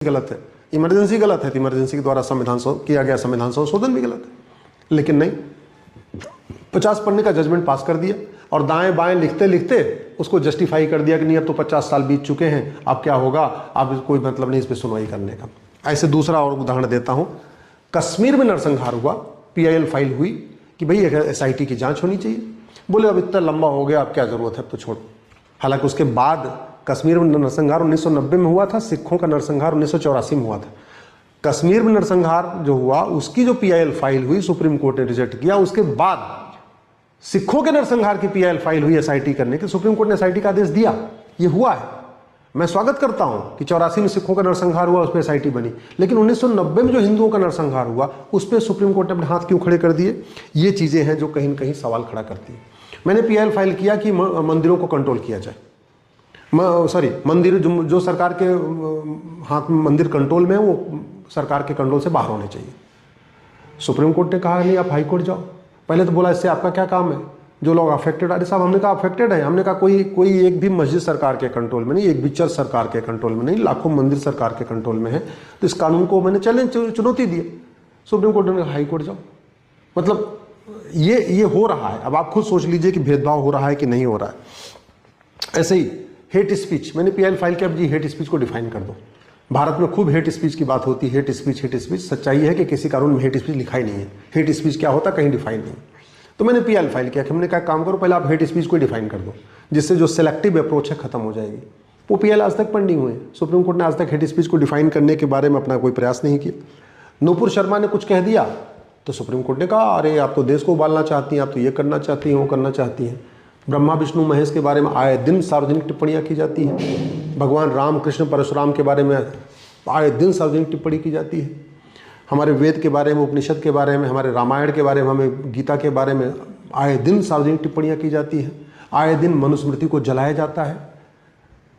गलत है, इमरजेंसी गलत है, तो इमरजेंसी के द्वारा संविधान किया गया संविधान संशोधन भी गलत है। लेकिन नहीं, 50 पढ़ने का जजमेंट पास कर दिया और दाएं बाएं लिखते लिखते उसको जस्टिफाई कर दिया कि नहीं अब तो 50 साल बीत चुके हैं, अब क्या होगा, अब कोई मतलब नहीं इस पर सुनवाई करने का। ऐसे दूसरा और उदाहरण देता हूं, कश्मीर में नरसंहार हुआ, PIL फाइल हुई कि भाई SIT की जांच होनी चाहिए। बोले अब इतना लंबा हो गया, अब क्या जरूरत है, अब तो छोड़ो। हालांकि उसके बाद कश्मीर में नरसंहार 1990 में हुआ था, सिखों का नरसंहार 1984 में हुआ था। कश्मीर में नरसंहार जो हुआ उसकी जो PIL फाइल हुई सुप्रीम कोर्ट ने रिजेक्ट किया, उसके बाद सिखों के नरसंहार की PIL फाइल हुई SIT करने की, सुप्रीम कोर्ट ने SIT का आदेश दिया। ये हुआ है, मैं स्वागत करता हूं कि 84 में सिखों का नरसंहार हुआ, उस पर SIT बनी। लेकिन 1990 में जो हिंदुओं का नरसंहार हुआ उस पर सुप्रीम कोर्ट ने अपने हाथ क्यों खड़े कर दिए? ये चीजें हैं जो कहीं न कहीं सवाल खड़ा करती है। मैंने PIL फाइल किया कि मंदिरों को कंट्रोल किया जाए, मंदिर जो सरकार के हाथ में मंदिर कंट्रोल में है वो सरकार के कंट्रोल से बाहर होने चाहिए। सुप्रीम कोर्ट ने कहा नहीं आप हाई कोर्ट जाओ। पहले तो बोला इससे आपका क्या काम है, जो लोग अफेक्टेड। अरे साहब हमने कहा अफेक्टेड है, हमने कहा कोई एक भी मस्जिद सरकार के कंट्रोल में नहीं, एक भी चर्च सरकार के कंट्रोल में नहीं, लाखों मंदिर सरकार के कंट्रोल में है। तो इस कानून को मैंने चुनौती दी। सुप्रीम कोर्ट ने हाई कोर्ट जाओ। मतलब ये हो रहा है। अब आप खुद सोच लीजिए कि भेदभाव हो रहा है कि नहीं हो रहा है। ऐसे ही हेट स्पीच, मैंने PIL फाइल किया, अब जी हेट स्पीच को डिफाइन कर दो। भारत में खूब हेट स्पीच की बात होती है, हेट स्पीच। सच्चाई है कि किसी कानून में हेट स्पीच लिखा ही नहीं है। हेट स्पीच क्या होता कहीं डिफाइन नहीं। तो मैंने PIL फाइल किया कि हमने कहा काम करो, पहले आप हेट स्पीच को डिफाइन कर दो, जिससे जो सिलेक्टिव अप्रोच है खत्म हो जाएगी। वो PIL आज तक पेंडिंग हुए। सुप्रीम कोर्ट ने आज तक हेट स्पीच को डिफाइन करने के बारे में अपना कोई प्रयास नहीं किया। नूपुर शर्मा ने कुछ कह दिया तो सुप्रीम कोर्ट ने कहा अरे आप तो देश को उबालना चाहती हैं, आप तो ये करना चाहती हैं, वो करना चाहती हैं। ब्रह्मा विष्णु महेश के बारे में आए दिन सार्वजनिक टिप्पणियां की जाती हैं। भगवान राम कृष्ण परशुराम के बारे में आए दिन सार्वजनिक टिप्पणी की जाती है। हमारे वेद के बारे में, उपनिषद के बारे में, हमारे रामायण के बारे में, हमें गीता के बारे में आए दिन सार्वजनिक टिप्पणियां की जाती हैं। आए दिन मनुस्मृति को जलाया जाता है।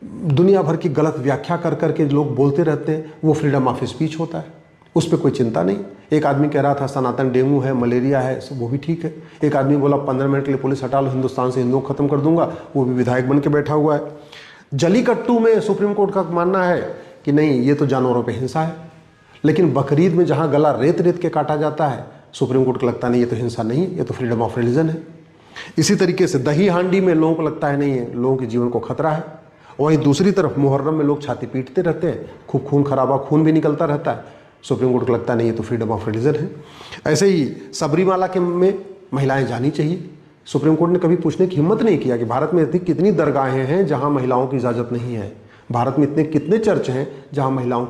दुनिया भर की गलत व्याख्या कर करके लोग बोलते रहते हैं, वो फ्रीडम ऑफ स्पीच होता है, उस पर कोई चिंता नहीं। एक आदमी कह रहा था सनातन डेंगू है, मलेरिया है, वो भी ठीक है। एक आदमी बोला 15 मिनट के लिए पुलिस हटा लो, हिंदुस्तान से हिंदुओं को खत्म कर दूंगा, वो भी विधायक बन के बैठा हुआ है। जलीकट्टू में सुप्रीम कोर्ट का मानना है कि नहीं ये तो जानवरों पे हिंसा है। लेकिन बकरीद में जहां गला रेत रेत के काटा जाता है, सुप्रीम कोर्ट को लगता नहीं ये तो हिंसा नहीं, ये तो फ्रीडम ऑफ रिलीजन है। इसी तरीके से दही हांडी में लोगों को लगता है नहीं है, लोगों के जीवन को खतरा है। वहीं दूसरी तरफ मुहर्रम में लोग छाती पीटते रहते हैं, खूब खून खराबा, खून भी निकलता रहता है। सुप्रीम कोर्ट को लगता नहीं ये तो फ्रीडम ऑफ रिलीजन है। ऐसे ही सबरीमाला के में महिलाएं जानी चाहिए। सुप्रीम कोर्ट ने कभी पूछने की हिम्मत नहीं किया कि भारत में ऐसी कितनी दरगाहें हैं जहां महिलाओं की इजाजत नहीं है। भारत में इतने कितने चर्च हैं जहां महिलाओं